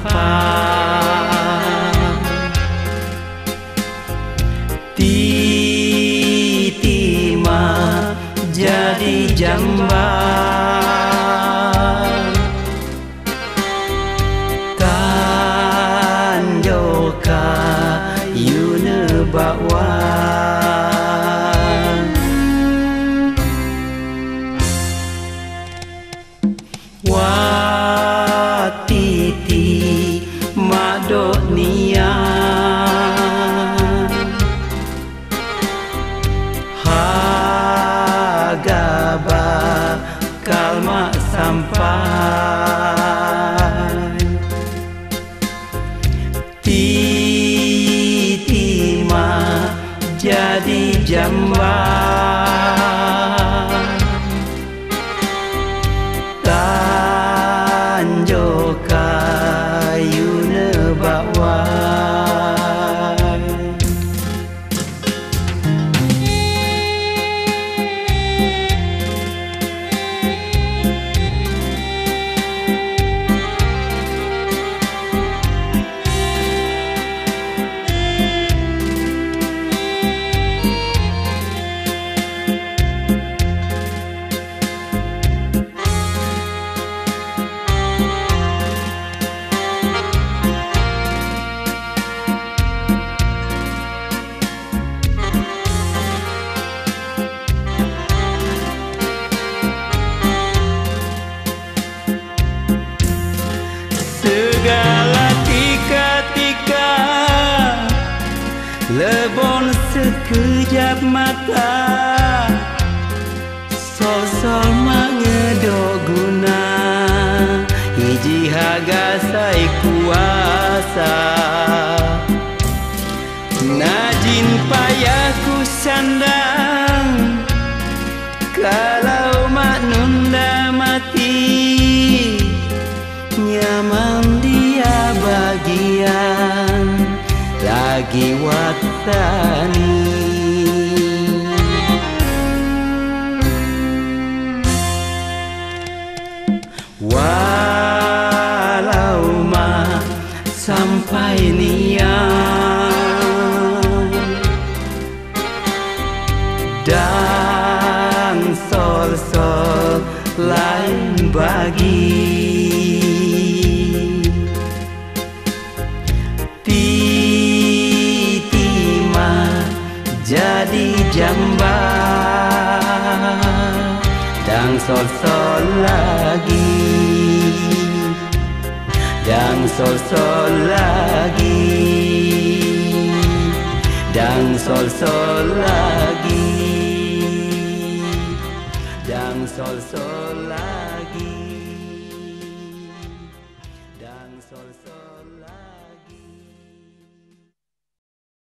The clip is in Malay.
sampah. Titima jadi jamban, tanjoka yune bakwan. Watiti madok nian, haga bakal mak sampai. Titima jadi jamban, tanjoka yune bakwan. Segala tika-tika lebon sekejap mata, sol-sol mangedok guna, hiji haga sai kuasa. Najin payahku sandang, kalau mak nunda mati, nyaman dia bagian lagi watani. Walau mah sampai nian, dan sol-sol lain bagi. Jadi jamban, dan sol-sol lagi, dan sol-sol lagi, dan sol-sol lagi, dan sol-sol lagi.